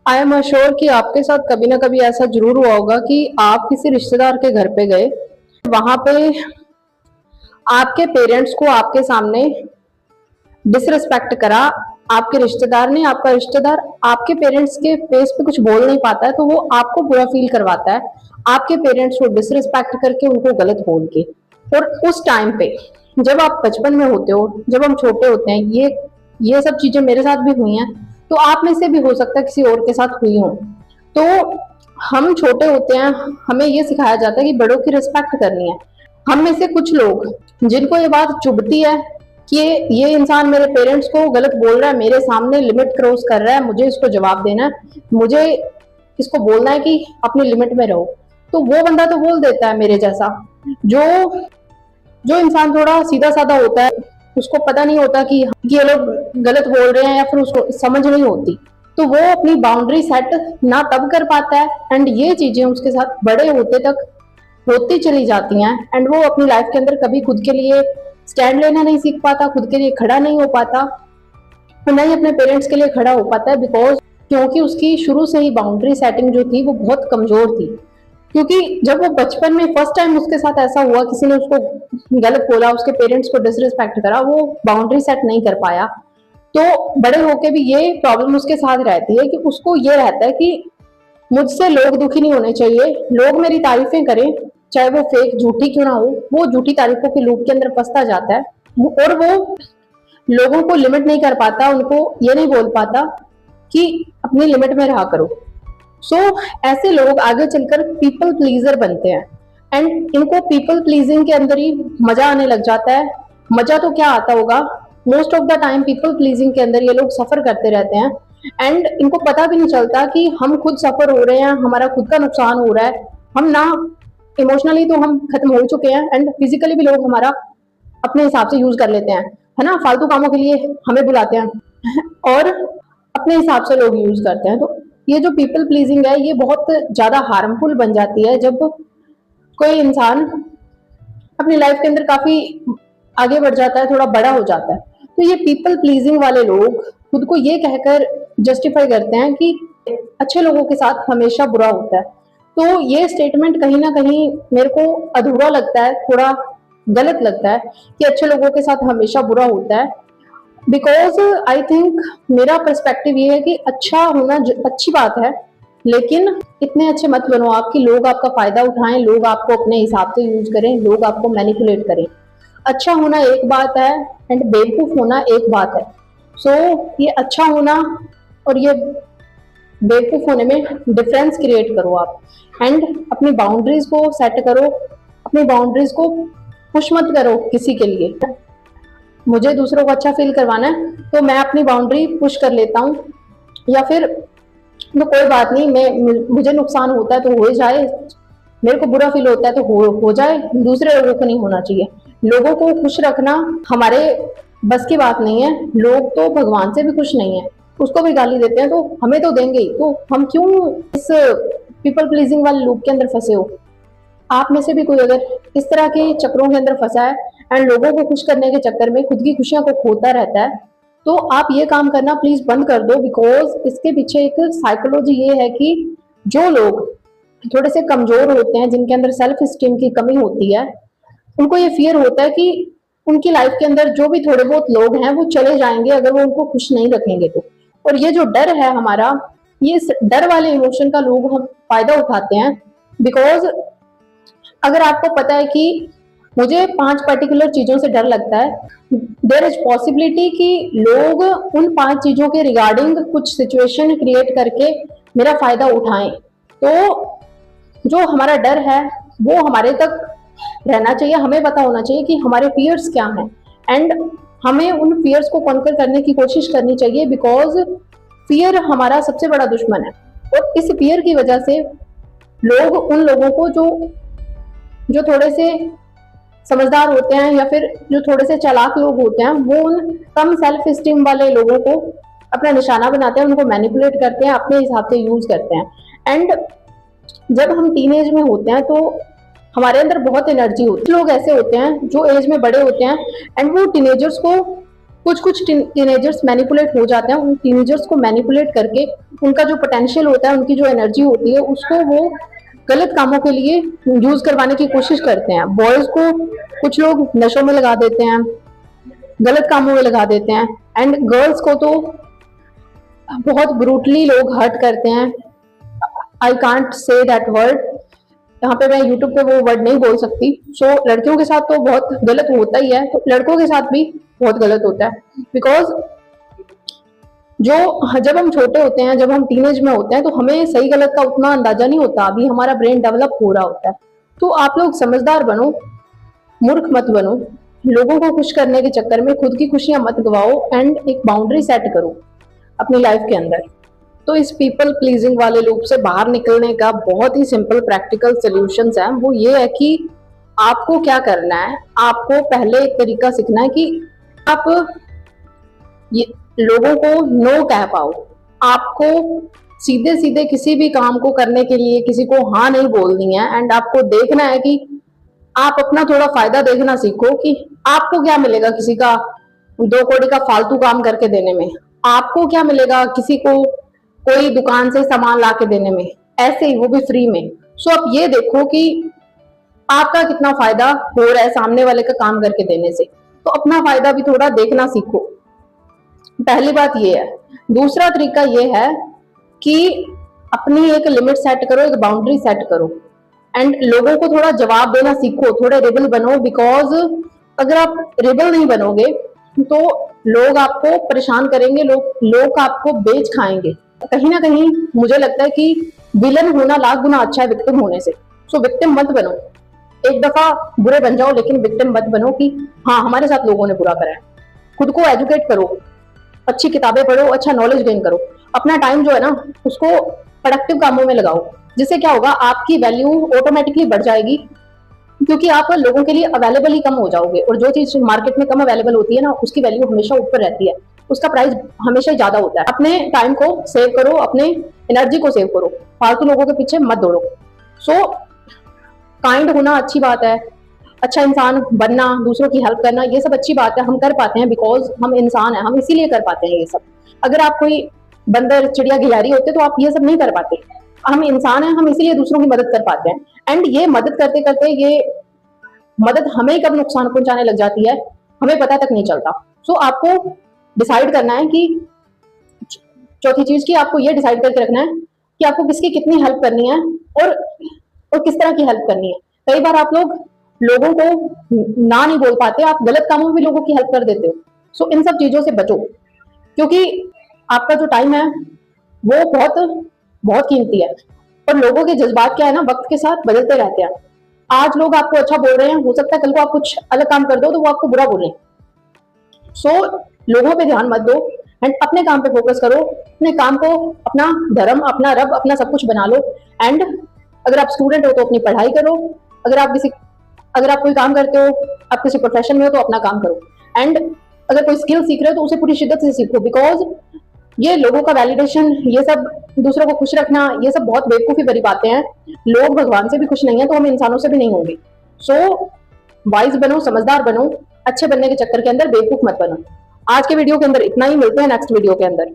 I am assure कि आपके साथ कभी ना कभी ऐसा जरूर हुआ होगा कि आप किसी रिश्तेदार के घर पे गए, वहां पे आपके पेरेंट्स को आपके सामने डिसरिस्पेक्ट करा। आपके रिश्तेदार ने, आपका रिश्तेदार आपके पेरेंट्स के फेस पे कुछ बोल नहीं पाता है तो वो आपको बुरा फील करवाता है, आपके पेरेंट्स को डिसरिस्पेक्ट करके, उनको गलत बोल के। और उस टाइम पे जब आप बचपन में होते हो, जब हम छोटे होते हैं, ये सब चीजें मेरे साथ भी हुई हैं, तो आप में से भी हो सकता है किसी और के साथ हुई हो। तो हम छोटे होते हैं, हमें ये सिखाया जाता है कि बड़ों की रिस्पेक्ट करनी है। हम में से कुछ लोग जिनको ये बात चुभती है कि ये इंसान मेरे पेरेंट्स को गलत बोल रहा है, मेरे सामने लिमिट क्रॉस कर रहा है, मुझे इसको जवाब देना है, मुझे इसको बोलना है कि अपनी लिमिट में रहो, तो वो बंदा तो बोल देता है मेरे जैसा। जो जो इंसान थोड़ा सीधा साधा होता है, उसको पता नहीं होता कि ये लोग गलत बोल रहे हैं या फिर उसको समझ नहीं होती, तो वो अपनी बाउंड्री सेट ना तब कर पाता है, एंड ये चीजें उसके साथ बड़े होते तक होती चली जाती हैं, एंड वो अपनी लाइफ के अंदर कभी खुद के लिए स्टैंड लेना नहीं सीख पाता, खुद के लिए खड़ा नहीं हो पाता, और ना ही अपने पेरेंट्स के लिए खड़ा हो पाता है, बिकॉज क्योंकि उसकी शुरू से ही बाउंड्री सेटिंग जो थी वो बहुत कमजोर थी। क्योंकि जब वो बचपन में फर्स्ट टाइम उसके साथ ऐसा हुआ, किसी ने उसको गलत बोला, उसके पेरेंट्स को डिसरिस्पेक्ट करा, वो बाउंड्री सेट नहीं कर पाया, तो बड़े होके भी ये प्रॉब्लम उसके साथ रहती है कि उसको ये रहता है कि मुझसे लोग दुखी नहीं होने चाहिए, लोग मेरी तारीफें करें, चाहे वो फेक झूठी क्यों ना हो, वो झूठी तारीफों के लूप के अंदर फंसता जाता है, और वो लोगों को लिमिट नहीं कर पाता, उनको ये नहीं बोल पाता कि अपनी लिमिट में रहा करो। सो ऐसे लोग आगे चलकर पीपल प्लीजर बनते हैं, एंड इनको पीपल प्लीजिंग के अंदर ही मजा आने लग जाता है। मजा तो क्या आता होगा, most of the time people pleasing के अंदर ये लोग सफर करते रहते हैं, एंड इनको पता भी नहीं चलता कि हम खुद सफर हो रहे हैं, हमारा खुद का नुकसान हो रहा है। हम ना इमोशनली तो हम खत्म हो चुके हैं, एंड फिजिकली भी लोग हमारा अपने हिसाब से यूज कर लेते हैं, है ना, फालतू कामों के लिए हमें बुलाते हैं और अपने हिसाब से लोग यूज करते हैं। तो ये जो पीपल प्लीजिंग है, ये बहुत ज्यादा हार्मफुल बन जाती है जब कोई इंसान अपनी लाइफ के अंदर काफी आगे बढ़ जाता है, थोड़ा बड़ा हो जाता है। तो ये पीपल प्लीजिंग वाले लोग खुद को ये कहकर जस्टिफाई करते हैं कि अच्छे लोगों के साथ हमेशा बुरा होता है। तो ये स्टेटमेंट कहीं ना कहीं मेरे को अधूरा लगता है, थोड़ा गलत लगता है कि अच्छे लोगों के साथ हमेशा बुरा होता है। बिकॉज आई थिंक मेरा पर्सपेक्टिव ये है कि अच्छा होना अच्छी बात है, लेकिन इतने अच्छे मत बनो आप कि लोग आपका फायदा उठाएं, लोग आपको अपने हिसाब से यूज करें, लोग आपको मैनिपुलेट करें। अच्छा होना एक बात है एंड बेवकूफ होना एक बात है। सो ये अच्छा होना और ये बेवकूफ होने में डिफरेंस क्रिएट करो आप, एंड अपनी बाउंड्रीज को सेट करो, अपनी बाउंड्रीज को पुश मत करो किसी के लिए। मुझे दूसरों को अच्छा फील करवाना है तो मैं अपनी बाउंड्री पुश कर लेता हूँ, या फिर तो कोई बात नहीं, मैं मुझे नुकसान होता है तो हो जाए, मेरे को बुरा फील होता है तो हो जाए, दूसरे लोगों को नहीं होना चाहिए। लोगों को खुश रखना हमारे बस की बात नहीं है, लोग तो भगवान से भी खुश नहीं है, उसको भी गाली देते हैं तो हमें तो देंगे ही, तो हम क्यों इस पीपल प्लीजिंग वाले लूप के अंदर फंसे हो। आप में से भी कोई अगर इस तरह के चक्रों के अंदर फंसा है एंड लोगों को खुश करने के चक्कर में खुद की खुशियां को खोता रहता है, तो आप ये काम करना प्लीज बंद कर दो। बिकॉज इसके पीछे एक साइकोलॉजी ये है कि जो लोग थोड़े से कमजोर होते हैं, जिनके अंदर सेल्फ स्टीम की कमी होती है, उनको ये फियर होता है कि उनकी लाइफ के अंदर जो भी थोड़े बहुत लोग हैं वो चले जाएंगे अगर वो उनको खुश नहीं रखेंगे तो। और ये जो डर है हमारा, ये डर वाले इमोशन का लोग हम फायदा उठाते हैं। बिकॉज अगर आपको पता है कि मुझे 5 पर्टिकुलर चीजों से डर लगता है, देयर इज पॉसिबिलिटी कि लोग उन 5 चीजों के रिगार्डिंग कुछ सिचुएशन क्रिएट करके मेरा फायदा उठाएं। तो जो हमारा डर है वो हमारे तक रहना चाहिए, हमें पता होना चाहिए कि हमारे फियर्स क्या हैं, एंड हमें उन फियर्स को कॉन्कर करने की कोशिश करनी चाहिए। बिकॉज फियर हमारा सबसे बड़ा दुश्मन है, और इस फियर की वजह से लोग उन लोगों को जो थोड़े से समझदार होते हैं या फिर जो थोड़े से चालाक लोग होते हैं, वो उन कम सेल्फ स्टीम वाले लोगों को अपना निशाना बनाते हैं, उनको मैनिपुलेट करते हैं, अपने हिसाब से यूज करते हैं। एंड जब हम टीनेज में होते हैं तो हमारे अंदर बहुत एनर्जी होती है। लोग ऐसे होते हैं जो एज में बड़े होते हैं एंड वो टीनेजर्स को कुछ कुछ टीनेजर्स मैनिपुलेट हो जाते हैं, उन टीनेजर्स को मैनिपुलेट करके उनका जो पोटेंशियल होता है, उनकी जो एनर्जी होती है, उसको वो गलत कामों के लिए यूज करवाने की कोशिश करते हैं। बॉयज को कुछ लोग नशों में लगा देते हैं, गलत कामों में लगा देते हैं, एंड गर्ल्स को तो बहुत ब्रूटली लोग हर्ट करते हैं। I can't say that word, यहाँ पे मैं यूट्यूब पे वो वर्ड नहीं बोल सकती। सो लड़कियों के साथ तो बहुत गलत होता ही है, तो लड़कों के साथ भी बहुत गलत होता है। बिकॉज जो जब हम छोटे होते हैं, जब हम टीनेज में होते हैं, तो हमें सही गलत का उतना अंदाजा नहीं होता, अभी हमारा ब्रेन डेवलप हो रहा होता है। तो आप लोग समझदार बनो, मूर्ख मत बनो, लोगों को खुश करने के चक्कर में खुद की खुशियां मत गवाओ, एंड एक बाउंड्री सेट करो अपनी लाइफ के अंदर। तो इस पीपल प्लीजिंग वाले लूप से बाहर निकलने का बहुत ही सिंपल प्रैक्टिकल सोल्यूशन है। वो ये है कि आपको क्या करना है, आपको पहले एक तरीका सीखना है कि आप ये लोगों को नो कह पाओ। आपको सीधे सीधे किसी भी काम को करने के लिए किसी को हाँ नहीं बोलनी है, एंड आपको देखना है कि आप अपना थोड़ा फायदा देखना सीखो कि आपको क्या मिलेगा किसी का 2 कौड़ी का फालतू काम करके देने में, आपको क्या मिलेगा किसी को कोई दुकान से सामान ला के देने में, ऐसे ही वो भी फ्री में। सो आप ये देखो कि आपका कितना फायदा हो रहा है सामने वाले का काम करके देने से, तो अपना फायदा भी थोड़ा देखना सीखो। पहली बात ये है। दूसरा तरीका ये है कि अपनी एक लिमिट सेट करो, एक बाउंड्री सेट करो, एंड लोगों को थोड़ा जवाब देना सीखो, थोड़े रिबल बनो। बिकॉज अगर आप रिबल नहीं बनोगे तो लोग आपको परेशान करेंगे, लोग आपको बेच खाएंगे। कहीं ना कहीं मुझे लगता है कि विलन होना लाख गुना अच्छा है विक्टिम होने से। सो विक्टिम मत बनो, एक दफा बुरे बन जाओ, लेकिन विक्टिम मत बनो कि हाँ हमारे साथ लोगों ने बुरा करा है। खुद को एजुकेट करो, अच्छी किताबें पढ़ो, अच्छा नॉलेज गेन करो, अपना टाइम जो है ना उसको प्रोडक्टिव कामों में लगाओ, जिससे क्या होगा आपकी वैल्यू ऑटोमेटिकली बढ़ जाएगी, क्योंकि आप लोगों के लिए अवेलेबल ही कम हो जाओगे। और जो चीज मार्केट में कम अवेलेबल होती है ना, उसकी वैल्यू हमेशा ऊपर रहती है, उसका प्राइस हमेशा ज्यादा होता है। अपने टाइम को सेव करो, अपने एनर्जी को सेव करो, फालतू लोगों के पीछे मत दौड़ो। सो काइंड होना अच्छी बात है, अच्छा इंसान बनना, दूसरों की हेल्प करना, ये सब अच्छी बात है, हम कर पाते हैं बिकॉज हम इंसान हैं, हम इसीलिए कर पाते हैं ये सब। अगर आप कोई बंदर चिड़िया गिलहरी होते तो आप ये सब नहीं कर पाते। हम इंसान हैं, हम इसीलिए दूसरों की मदद कर पाते हैं, एंड ये मदद करते करते ये मदद हमें कब नुकसान पहुंचाने लग जाती है हमें पता तक नहीं चलता। सो आपको डिसाइड करना है कि चौथी चीज की आपको ये डिसाइड करके रखना है कि आपको किसकी कितनी हेल्प करनी है और किस तरह की हेल्प करनी है। कई बार आप लोगों को ना नहीं बोल पाते, आप गलत कामों में भी लोगों की हेल्प कर देते हो। सो इन सब चीजों से बचो, क्योंकि आपका जो टाइम है वो बहुत बहुत कीमती है, और लोगों के जज्बात क्या है ना, वक्त के साथ बदलते रहते हैं। आज लोग आपको अच्छा बोल रहे हैं, हो सकता है कल को आप कुछ अलग काम कर दो तो वो आपको बुरा बोल रहे हैं। सो लोगों पे ध्यान मत दो, एंड अपने काम पे फोकस करो, अपने काम को अपना धर्म, अपना रब, अपना सब कुछ बना लो। एंड अगर आप स्टूडेंट हो तो अपनी पढ़ाई करो, अगर आप कोई काम करते हो, आप किसी प्रोफेशन में हो तो अपना काम करो, एंड अगर कोई स्किल सीख रहे हो तो उसे पूरी शिद्दत से सीखो। बिकॉज ये लोगों का वैलिडेशन, ये सब दूसरों को खुश रखना, ये सब बहुत बेवकूफी भरी बातें हैं। लोग भगवान से भी खुश नहीं है तो हम इंसानों से भी नहीं होंगे। सो वाइज बनो, समझदार बनो, अच्छे बनने के चक्कर के अंदर बेवकूफ मत बनो। आज के वीडियो के अंदर इतना ही, मिलते हैं नेक्स्ट वीडियो के अंदर।